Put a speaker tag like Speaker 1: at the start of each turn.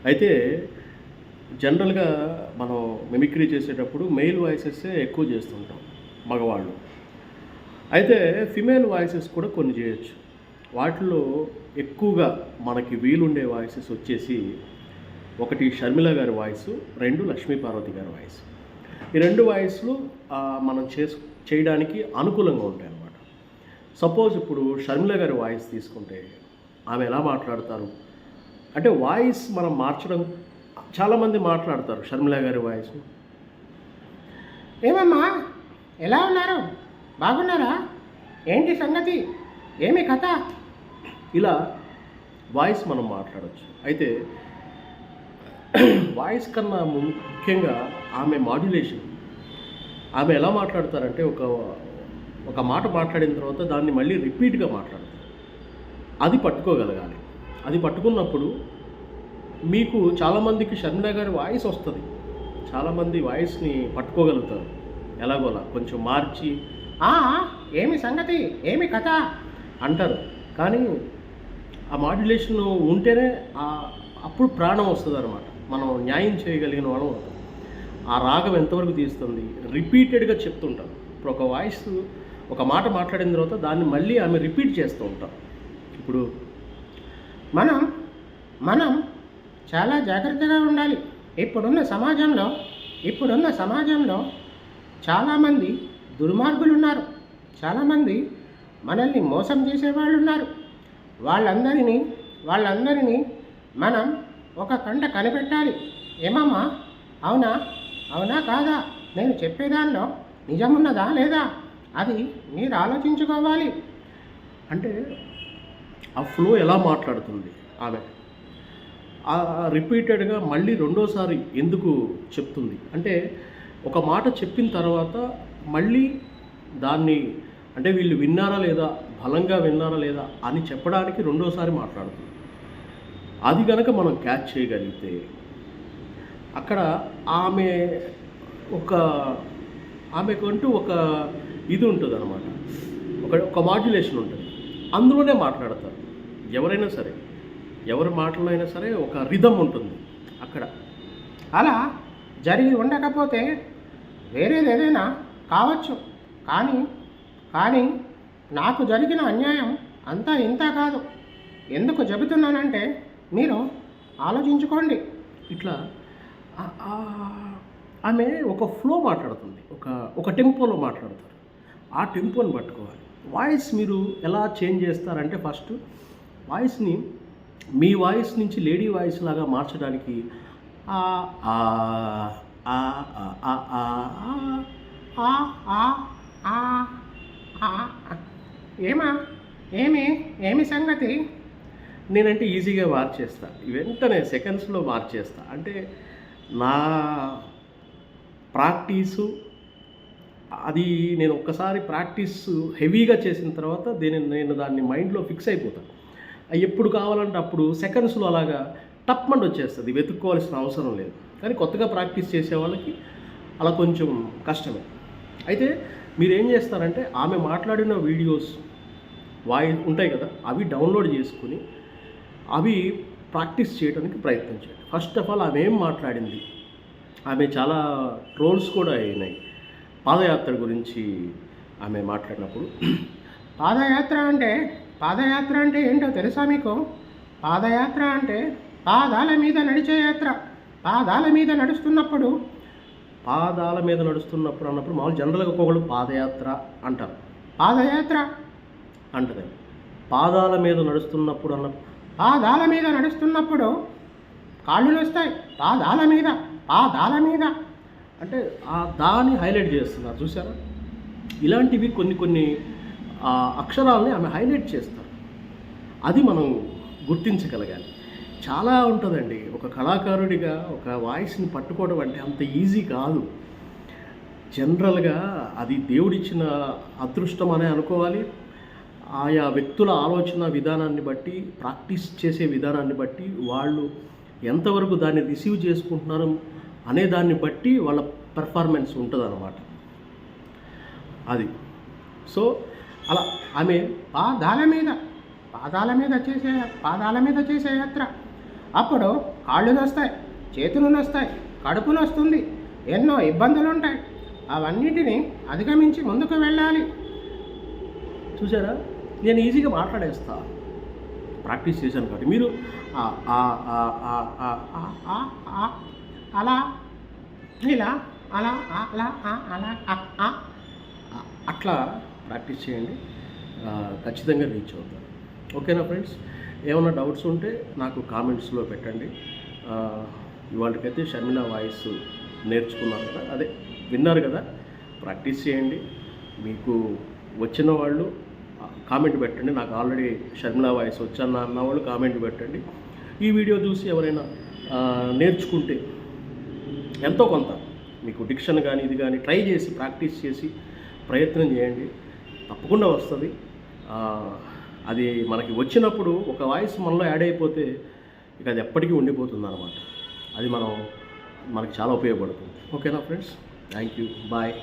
Speaker 1: అయితే జనరల్‌గా మనం మిమిక్రీ చేసేటప్పుడు మెయిల్ వాయిసెసే ఎక్కువ చేస్తుంటాం మగవాళ్ళు. అయితే ఫిమేల్ వాయిసెస్ కూడా కొన్ని చేయొచ్చు. వాటిలో ఎక్కువగా మనకి వీలుండే వాయిసెస్ వచ్చేసి, ఒకటి షర్మిల గారి వాయిసు, 2 లక్ష్మీ పార్వతి గారి వాయిస్. ఈ 2 వాయిస్‌లు మనం చేయడానికి అనుకూలంగా ఉంటాయన్నమాట. సపోజ్ ఇప్పుడు షర్మిల గారి వాయిస్ తీసుకుంటే, ఆమె ఎలా మాట్లాడతారు? అంటే వాయిస్ మనం మార్చడం చాలామంది మాట్లాడతారు షర్మిల గారి వాయిస్.
Speaker 2: ఏమమ్మా, ఎలా ఉన్నారు? బాగున్నారా? ఏంటి సంగతి? ఏమి కథ?
Speaker 1: ఇలా వాయిస్ మనం మాట్లాడొచ్చు. అయితే వాయిస్ కన్నా ముఖ్యంగా ఆమె మాడ్యులేషన్. ఆమె ఎలా మాట్లాడతారంటే ఒక మాట మాట్లాడిన తర్వాత దాన్ని మళ్ళీ రిపీట్‌గా మాట్లాడతారు. అది పట్టుకోగలగాలి. అది పట్టుకున్నప్పుడు మీకు చాలామందికి షర్మిల గారి వాయిస్ వస్తది. చాలామంది వాయిస్‌ని పట్టుకోగలుగుతారు. ఎలాగోలా కొంచెం మార్చి
Speaker 2: ఆ, ఏమి సంగతి? ఏమి కథ?
Speaker 1: అంటారు. కానీ ఆ మాడ్యులేషన్ ఉంటేనే అప్పుడు ప్రాణం వస్తదనమాట. మనం న్యాయం చేయగలిగిన వాళ్ళం అవుతాం. ఆ రాగం ఎంతవరకు తీస్తుంది? రిపీటెడ్‌గా చెప్తుంటారు. ఇప్పుడు ఒక మాట మాట్లాడిన తర్వాత దాన్ని మళ్ళీ ఆమె రిపీట్ చేస్తూ ఉంటారు. ఇప్పుడు
Speaker 2: మనం మనం చాలా జాగ్రత్తగా ఉండాలి. ఇప్పుడున్న సమాజంలో చాలామంది దుర్మార్గులు ఉన్నారు. చాలామంది మనల్ని మోసం చేసేవాళ్ళు ఉన్నారు. వాళ్ళందరినీ మనం ఒక కంట కనిపెట్టాలి. ఏమమ్మా, అవునా అవునా కాదా? నేను చెప్పేదానిలో నిజమున్నదా లేదా? అది మీరు ఆలోచించుకోవాలి.
Speaker 1: అంటే ఆ ఫ్లో ఎలా మాట్లాడుతుంది ఆమె? రిపీటెడ్‌గా మళ్ళీ రెండోసారి ఎందుకు చెప్తుంది? అంటే ఒక మాట చెప్పిన తర్వాత మళ్ళీ దాన్ని, అంటే వీళ్ళు విన్నారా లేదా, బలంగా విన్నారా లేదా అని చెప్పడానికి రెండోసారి మాట్లాడుతుంది. అది గనక మనం క్యాచ్ చేయగలిగితే అక్కడ ఆమె ఒక ఆమెకంటూ ఒక ఇది ఉంటుందన్నమాట. ఒక మాడ్యులేషన్ ఉంటుంది. అందులోనే మాట్లాడతారు. ఎవరైనా సరే, ఎవరి మాటలో అయినా సరే ఒక రిథమ్ ఉంటుంది అక్కడ.
Speaker 2: అలా జరిగి ఉండకపోతే వేరేది ఏదైనా కావచ్చు. కానీ నాకు జరిగిన అన్యాయం అంతా ఇంత కాదు. ఎందుకు చెబుతున్నానంటే మీరు ఆలోచించుకోండి.
Speaker 1: ఇట్లా ఆమె ఒక ఫ్లో మాట్లాడుతుంది. ఒక టెంపోలో మాట్లాడతారు. ఆ టెంపోని పట్టుకోవాలి. వాయిస్ మీరు ఎలా చేంజ్ చేస్తారంటే, ఫస్ట్ వాయిస్‌ని మీ వాయిస్ నుంచి లేడీ వాయిస్ లాగా మార్చడానికి ఆ ఆ ఆ ఆ ఆ ఆ
Speaker 2: ఆ ఆ ఆ ఆ ఏమా ఏమి ఏమి సంగతి?
Speaker 1: నేనంటే ఈజీగా మార్చేస్తా. వెంటనే సెకండ్స్‌లో మార్చేస్తా. అంటే నా ప్రాక్టీసు అది, నేను ఒక్కసారి ప్రాక్టీస్ హెవీగా చేసిన తర్వాత నేను దాన్ని మైండ్‌లో ఫిక్స్ అయిపోతాను. ఎప్పుడు కావాలంటే అప్పుడు సెకండ్స్‌లో అలాగా టప్‌మని వచ్చేస్తది. వెతుక్కోవాల్సిన అవసరం లేదు. కానీ కొత్తగా ప్రాక్టీస్ చేసే వాళ్ళకి అలా కొంచెం కష్టమే. అయితే మీరేం చేస్తారంటే, ఆమె మాట్లాడిన వీడియోస్ వాయిస్ ఉంటాయి కదా, అవి డౌన్లోడ్ చేసుకొని అవి ప్రాక్టీస్ చేయడానికి ప్రయత్నించండి. ఫస్ట్ ఆఫ్ ఆల్ ఆమె ఏం మాట్లాడింది? ఆమె చాలా ట్రోల్స్ కూడా అయినాయి పాదయాత్ర గురించి ఆమె మాట్లాడినప్పుడు.
Speaker 2: పాదయాత్ర అంటే ఏంటో తెలుసా మీకు? పాదయాత్ర అంటే పాదాల మీద నడిచే యాత్ర. పాదాల మీద నడుస్తున్నప్పుడు
Speaker 1: అన్నప్పుడు మామూలు జనరల్గా ఒక్కొక్కళ్ళు పాదయాత్ర అంటారు.
Speaker 2: పాదయాత్ర
Speaker 1: అంటది. పాదాల మీద నడుస్తున్నప్పుడు
Speaker 2: కాళ్ళు నొస్తాయి. పాదాల మీద
Speaker 1: అంటే దాన్ని హైలైట్ చేస్తున్నారు, చూసారా? ఇలాంటివి కొన్ని అక్షరాలని ఆమె హైలైట్ చేస్తారు. అది మనం గుర్తించగలగాలి. చాలా ఉంటుందండి. ఒక కళాకారుడిగా ఒక వాయిస్ని పట్టుకోవడం అంటే అంత ఈజీ కాదు. జనరల్గా అది దేవుడిచ్చిన అదృష్టం అనే అనుకోవాలి. ఆయా వ్యక్తుల ఆలోచన విధానాన్ని బట్టి, ప్రాక్టీస్ చేసే విధానాన్ని బట్టి, వాళ్ళు ఎంతవరకు దాన్ని రిసీవ్ చేసుకుంటున్నారు అనే దాన్ని బట్టి వాళ్ళ పెర్ఫార్మెన్స్ ఉంటుందన్నమాట. అది. సో అలా ఆమె
Speaker 2: పాదాల మీద చేసే యాత్ర. అప్పుడు కాళ్ళు నొస్తాయి, చేతులు నొస్తాయి, కడుపు నొస్తుంది, ఎన్నో ఇబ్బందులు ఉంటాయి. అవన్నిటిని అధిగమించి ముందుకు వెళ్ళాలి.
Speaker 1: చూసారా, నేను ఈజీగా మాట్లాడేస్తా, ప్రాక్టీస్ చేశాను కాబట్టి. మీరు
Speaker 2: అలా ఇలా అలా అలా అలా
Speaker 1: అట్లా ప్రాక్టీస్ చేయండి, ఖచ్చితంగా రీచ్ అవుతారు. ఓకేనా ఫ్రెండ్స్? ఏమైనా డౌట్స్ ఉంటే నాకు కామెంట్స్లో పెట్టండి. ఇవాళకైతే షర్మిల వాయిస్ నేర్చుకున్నారు కదా, అదే విన్నారు కదా, ప్రాక్టీస్ చేయండి. మీకు వచ్చిన వాళ్ళు కామెంట్ పెట్టండి. నాకు ఆల్రెడీ షర్మిల వాయిస్ వచ్చాను అన్న వాళ్ళు కామెంట్ పెట్టండి. ఈ వీడియో చూసి ఎవరైనా నేర్చుకుంటే ఎంతో కొంత మీకు డిక్షన్ కానీ ఇది కానీ ట్రై చేసి ప్రాక్టీస్ చేసి ప్రయత్నం చేయండి, తప్పకుండా వస్తుంది. అది మనకి వచ్చినప్పుడు ఒక వాయిస్ మనలో యాడ్ అయిపోతే ఇక అది ఎప్పటికీ ఉండిపోతుంది అన్నమాట. అది మనకి చాలా ఉపయోగపడుతుంది. ఓకేనా ఫ్రెండ్స్? Thank you, bye.